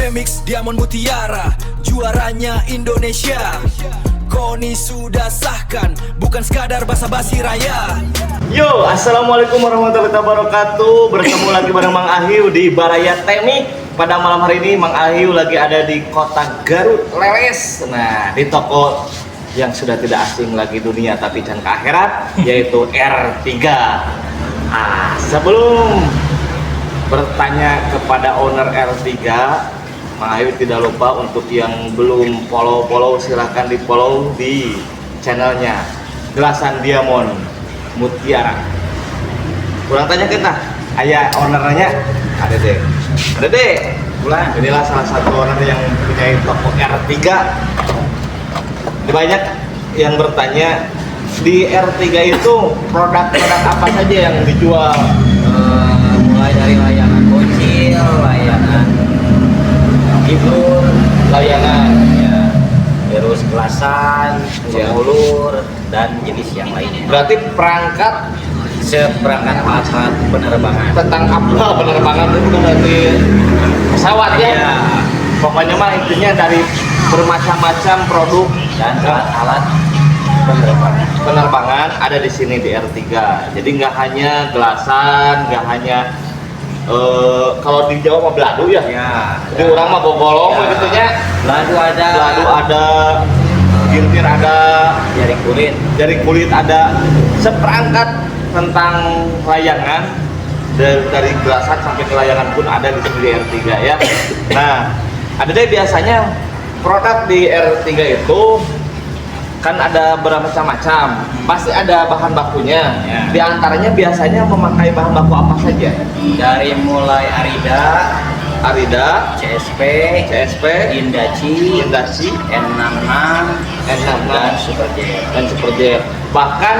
Temix Diamond Mutiara, juaranya Indonesia. KONI sudah sahkan, bukan sekadar basa-basi raya. Yo, assalamualaikum warahmatullahi wabarakatuh. Bertemu lagi bareng Mang Ahyu di Baraya Temik. Pada malam hari ini Mang Ahyu lagi ada di kota Garut Leles. Nah, di toko yang sudah tidak asing lagi dunia tapi jangan ke akhirat, yaitu R3. Sebelum bertanya kepada owner R3, Mang Ahyu tidak lupa untuk yang belum follow silahkan di follow di channelnya Gelasan Diamond Mutiara. Kurang tanya kita, ayah ownernya ada deh. Pulang. Inilah salah satu owner yang punya toko R3. Banyak yang bertanya di R3 itu produk-produk apa saja yang dijual? Mulai dari layangan bocil, layangan hibur, Layangan ya, terus gelasan, pengulur, dan jenis yang lainnya. berarti perangkat Seperangkat alat penerbangan. tentang apa penerbangan itu bukan berarti pesawat ya? Ya, Pokoknya mah intinya dari bermacam-macam produk dan alat penerbangan ada di sini di R3. Jadi nggak hanya gelasan, nggak hanya kalau di Jawa mah beladu ya. Ya. Di orang mah bogolong Ya. gitu nya. Beladu ada. Beladu ada, gintir ada, Jaring kulit. dari kulit ada, seperangkat tentang layangan dari gelasan sampai ke layangan pun ada di sini di R3 ya. Nah, ada deh biasanya produk di R3 itu kan ada bermacam-macam, pasti ada bahan bakunya. Ya. Di antaranya biasanya memakai bahan baku apa saja? Dari mulai Arida, CSP, CSP, Indaci, Indaci, N66, N66, dan Superjet. dan Superjet. Bahkan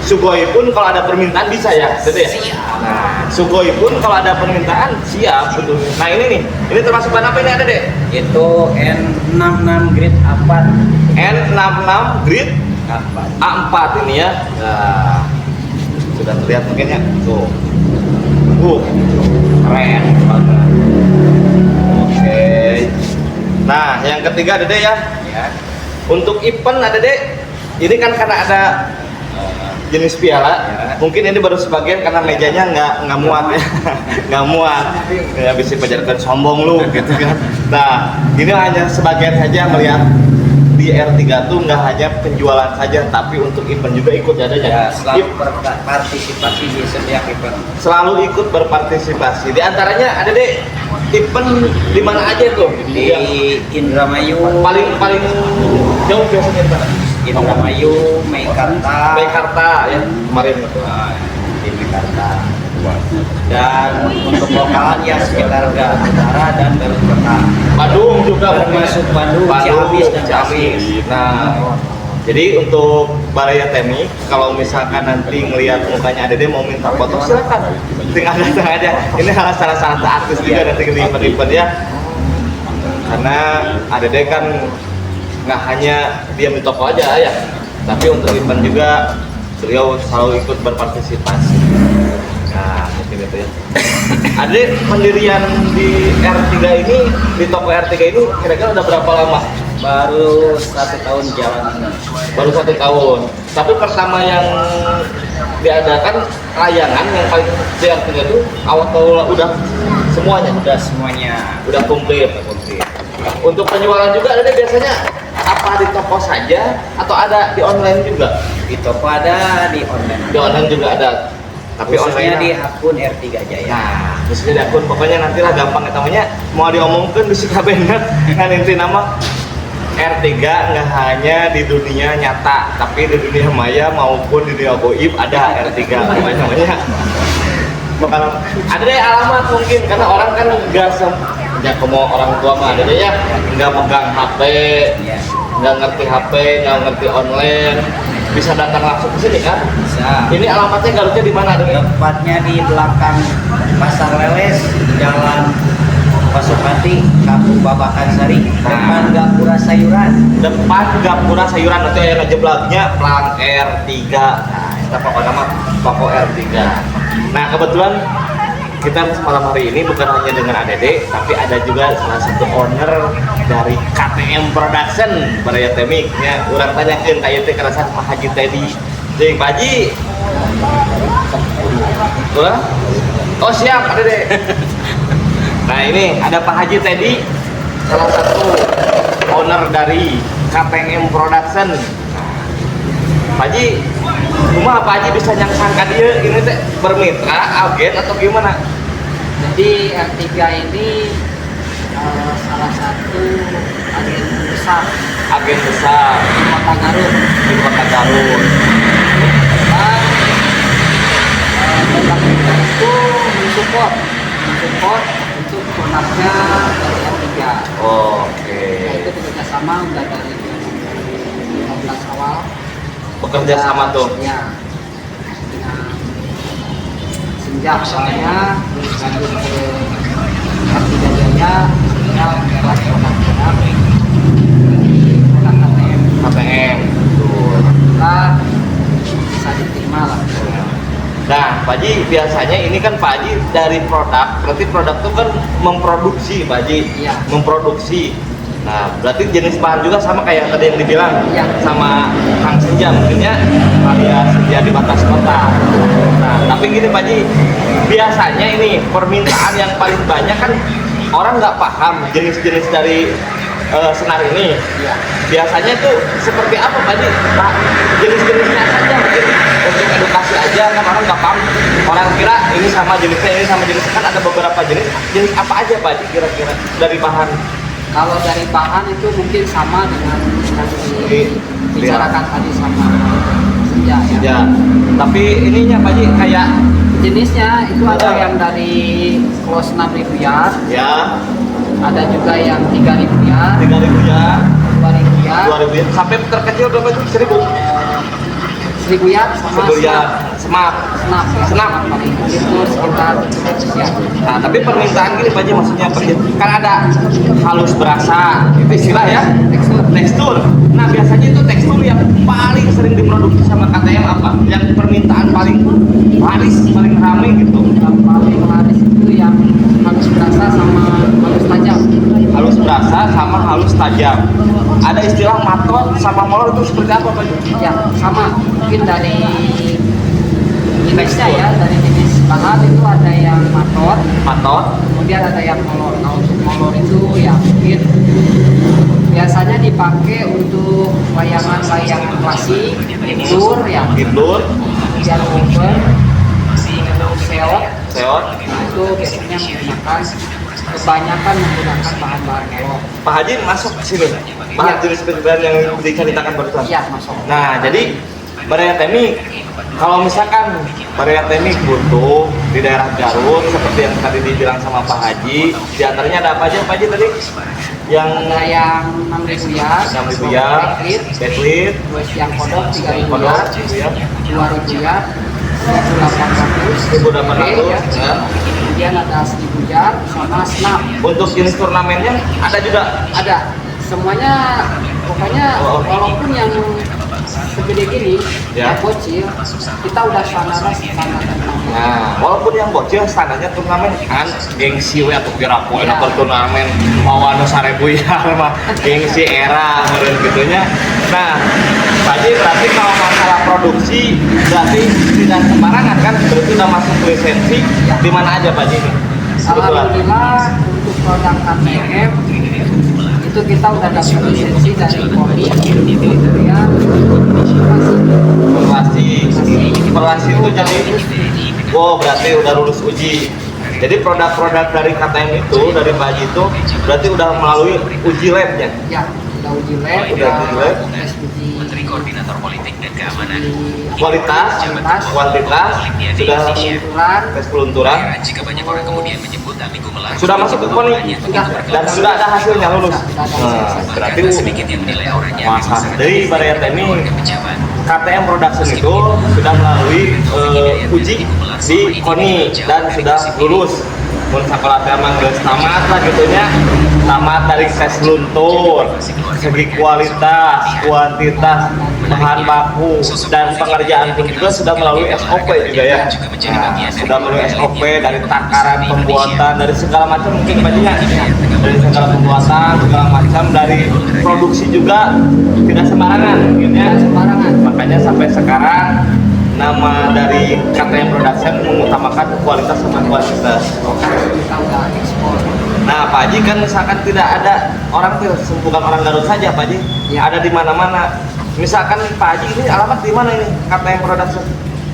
Sugoi pun kalau ada permintaan bisa ya, gitu ya? Siap. Nah, Sugoi pun kalau ada permintaan siap, betul. Nah ini termasuk bahan apa ini ada deh? Itu N66 grade A4. N66 grid A4. A4 ini ya. Nah, sudah terlihat mungkin ya. Tuh. Keren banget. Oke. Nah, yang ketiga ada deh ya. Ya. Untuk event ada deh. Ini kan karena ada jenis piala, Ya. mungkin ini baru sebagian karena mejanya nggak muat ya, nggak muat, ya bisa pajarkan sombong lu gitu kan. Nah, ini hanya sebagian saja melihat di R3 tuh nggak hanya penjualan saja, tapi untuk event juga ikut adanya. Ya, selalu berpartisipasi di setiap event. Selalu ikut berpartisipasi. Di antaranya ada deh event di mana aja tuh? Di Yang Indramayu, paling jauh biasanya di mana? Indramayu, Meikarta, Meikarta ya kemarin itu. di Meikarta. Dan untuk lokalan ya sekitar Garut Utara dan Garut Kota. Bandung juga Termasuk Bandung, Ciamis, dan Ciamis. Nah, jadi untuk Baraya Temik, kalau misalkan nanti ngelihat mukanya Adede mau minta foto silakan, tinggal datang aja. Ini salah satu artis juga nanti di event ya. Karena Adede kan nggak hanya diam di toko aja ya, tapi untuk event juga beliau selalu ikut berpartisipasi. Nah, mungkin itu ya. Adede pendirian di R3 ini, di toko R3 ini kira-kira udah berapa lama? Baru 1 tahun jalan. Baru 1 tahun. Tapi pertama yang diadakan layangan yang paling di R3 itu awal udah semuanya, Udah semuanya. udah komplit. Untuk penjualan juga ada biasanya apa di toko saja atau ada di online juga? Di toko ada, di online. Di online juga ada. Tapi Khususnya online di akun R3 Jaya. nah, khususnya di akun pokoknya nantilah gampang namanya mau diomongkan di suka bener kan inti nama R3 nggak hanya di dunia nyata tapi di dunia maya maupun di dunia goib ada R3 namanya bakal ada deh alamat mungkin karena orang kan nggak ya mau orang tua mah ada deh ya nggak megang HP, Ya, nggak ngerti HP, nggak ngerti online, bisa datang langsung ke sini kan. bisa. Ini alamatnya Garutnya di mana ada? Tepatnya di belakang Pasar Leles, Jalan Pasupati, Kampung Babakan Sari, depan Gapura Sayuran. Depan Gapura Sayuran nanti yang ngejeblaknya Plang R3. Nah, kita pokoknya nama toko R3. Nah, kebetulan kita malam hari ini bukan hanya dengan ADD, tapi ada juga salah satu owner dari KTM Production Baraya Temik. Ya, orang tanyakan kayak teh kerasan Pak Haji Teddy. Jadi Pak Haji, oh siap ADD. Nah ini ada Pak Haji Teddy, salah satu owner dari KTM Production. Pak Haji, kumaha Pak Haji bisa nyangka dia ini teh bermitra, agen atau gimana? Jadi R3 ini salah satu agen besar Agen besar di Kota Garut. di Kota Garut. Dan produk kita itu mensupport untuk produknya dari R3. Oke. Itu bekerjasama udah dari 2015 awal. Bekerja sama tuh. Ya. Nah, sejak soalnya lanjut ke R3 Jaya, kita membuat produk-produk KTM. KTM. Tuh. Kita bisa diterima lah. Nah, Pak Haji, biasanya ini kan Pak Haji dari produk, berarti produk itu kan memproduksi, Pak Haji. Iya. Memproduksi. Nah, berarti jenis bahan juga sama kayak tadi yang dibilang, Iya. sama Kang Senja mungkinnya alias Senja di batas kota. Nah, tapi gini Pak Haji, biasanya ini permintaan yang paling banyak kan orang nggak paham jenis-jenis dari senar ini. Iya. Biasanya tuh seperti apa Pak Haji? Nah, jenis-jenisnya saja mungkin untuk edukasi aja kan orang nggak paham. Orang kira ini sama jenisnya, ini sama jenisnya, kan ada beberapa jenis. Jenis apa aja Pak Haji kira-kira dari bahan? Kalau dari bahan itu mungkin sama dengan yang dibicarakan tadi sama Senja ya. Ya, tapi ininya Pak Haji kayak Jenisnya itu ada yang dari close 6.000 yard, ya ada juga yang 3.000 yard, 3.000 ya, 2.000 yard, 2.000 ya, sampai terkecil berapa itu? 1.000? 1.000 yard sama 1.000 ya, smart. snap ya. Snap. Paling itu sekitar 100 yard. Nah, tapi permintaan gini Pak Haji, maksudnya kan ada halus berasa, itu istilah ya, tekstur. Nah, biasanya itu tekstur yang paling sering diproduksi sama KTM apa? Yang permintaan paling laris, paling rame gitu. Yang paling laris itu yang halus berasa sama halus tajam. Halus berasa sama halus tajam. Ada istilah matot sama molor itu seperti apa Pak Haji? Ya sama, mungkin dari jenisnya ya, dari jenis bahan itu ada yang matot, Matot, kemudian ada yang molor. Nah untuk molor itu ya mungkin biasanya dipakai untuk layangan-layangan klasik, indoor ya, indoor, kemudian over, seot. seot. Nah itu biasanya kebanyakan menggunakan bahan-bahan molor. Pak Haji masuk ke sini. Bahan jenis bahan yang diceritakan barusan. Iya masuk. Nah, jadi Baraya Temik, kalau misalkan Baraya Temik butuh di daerah Garut seperti yang tadi dibilang sama Pak Haji, di antaranya ada apa aja Pak Haji tadi? Yang Ada yang 6.000 yard, 6.000 ya, backlit, terus yang kodok 3.000 kodok, yard, gitu ya, 2.000 yard, 1.800, 1.800 ya. kemudian ada 1.000 yard sama snap. Untuk jenis turnamennya ada juga. Ada semuanya, pokoknya walaupun yang segede gini, Ya. yang bocil, kita udah standar. Nah, walaupun yang bocil standarnya turnamen kan gengsi we atau kira poin Ya. atau turnamen bawa anu 1.000 ya mah gengsi era meureun gitunya. Nah, Pak Haji berarti kalau masalah produksi berarti tidak sembarangan kan, terus sudah masuk lisensi Ya. di mana aja Pak Haji ini? Kebetulan. Alhamdulillah untuk produk KTM itu kita udah dapat lisensi dari Polri, kemudian Evaluasi itu jadi, wow berarti udah lulus uji. Jadi produk-produk dari KTM itu, dari Pak Haji itu berarti udah melalui uji labnya. ya udah uji lab, Udah uji lab. tes uji Kualitas sudah pelunturan, tes pelunturan, sudah masuk ke KONI dan sudah ada hasilnya lulus. Nah, berarti masa dari Baraya Temik KTM Production itu sudah melalui uji di KONI dan sudah lulus. mun sekolah teh emang geus tamat lah gitunya, tamat dari tes luntur, segi kualitas, kuantitas, bahan baku dan pengerjaan pun juga sudah melalui SOP juga ya. Nah, sudah melalui SOP dari takaran pembuatan, dari segala macam mungkin bajunya, dari segala pembuatan, segala macam, dari produksi juga tidak sembarangan mungkin ya. Sembarangan. Makanya sampai sekarang nama dari KTM Production mengutamakan kualitas sama kualitas. Kita udah ekspor. Nah, Pak Haji kan misalkan tidak ada orang tuh, bukan orang Garut saja, Pak Haji, Ya. ada di mana-mana. Misalkan Pak Haji ini alamat di mana ini KTM Production?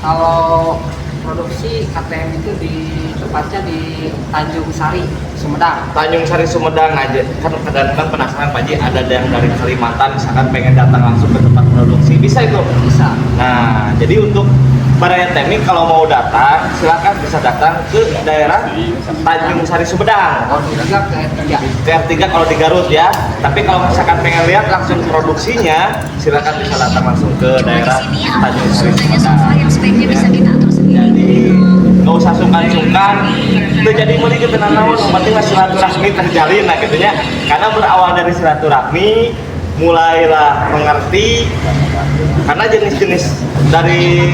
Kalau produksi KTM itu di tepatnya di Tanjung Sari, Sumedang. Tanjung Sari Sumedang aja. Kan kadang-kadang penasaran Pak Haji, ada yang dari Kalimantan misalkan pengen datang langsung ke tempat produksi, bisa itu? Bisa. Nah, jadi untuk Baraya Temi kalau mau datang, silakan bisa datang ke daerah Tanjung Sari Sumedang. Kalau juga ke R3. Ke R3 kalau di Garut ya. Tapi kalau misalkan pengen lihat langsung produksinya, silakan bisa datang langsung ke daerah Tanjung Sari Sumedang. yang sebaiknya bisa kita atur sendiri. Jadi nggak usah sungkan-sungkan. Itu jadi meli kita naon, penting mah silaturahmi terjalin lah gitunya. Karena berawal dari silaturahmi, mulailah mengerti. Karena jenis-jenis dari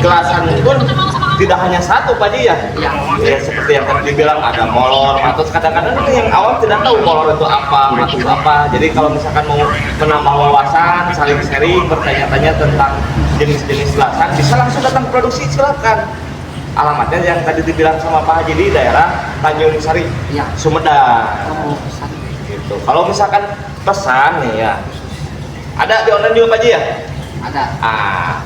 gelasan pun tidak hanya satu Pak Haji ya. Ya seperti yang tadi dibilang ada molor, matus. Kadang-kadang yang awam tidak tahu molor itu apa, matus itu apa. Jadi kalau misalkan mau menambah wawasan, saling sharing, bertanya-tanya tentang jenis-jenis gelasan, bisa langsung datang produksi, silakan. Alamatnya yang tadi dibilang sama Pak Haji di daerah Tanjung Sari, Ya. Sumedang. Kamu pesan. Gitu. Kalau misalkan pesan nih ya, ada di online juga Pak Haji ya? Ada.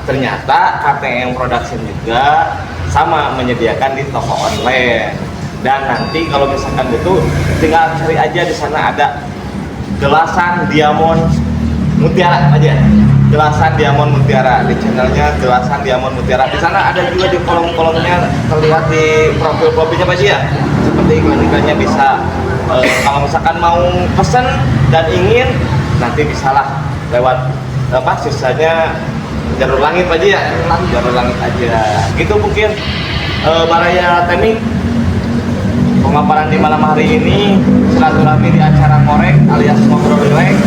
Ternyata KTM Production juga sama menyediakan di toko online. Dan nanti kalau misalkan butuh, tinggal cari aja di sana ada gelasan Diamond Mutiara aja. Gelasan Diamond Mutiara di channelnya Gelasan Diamond Mutiara. Di sana ada juga di kolom-kolomnya terlihat di profil-profilnya Pak Haji ya. Seperti iklan-iklannya bisa. Kalau misalkan mau pesen dan ingin, nanti bisalah lewat sisanya jalur langit aja ya, jalur langit aja gitu. Mungkin Baraya Temi pemaparan di malam hari ini silaturahmi di acara korek alias ngobrol rileks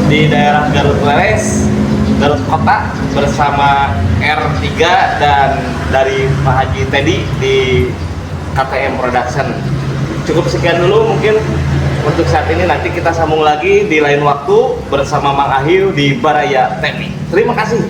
di daerah Garut Leles, Garut Kota bersama R3 dan dari Pak Haji Teddy di KTM Production. Cukup sekian dulu mungkin untuk saat ini, nanti kita sambung lagi di lain waktu bersama Mang Ahil di Baraya Temi. Terima kasih.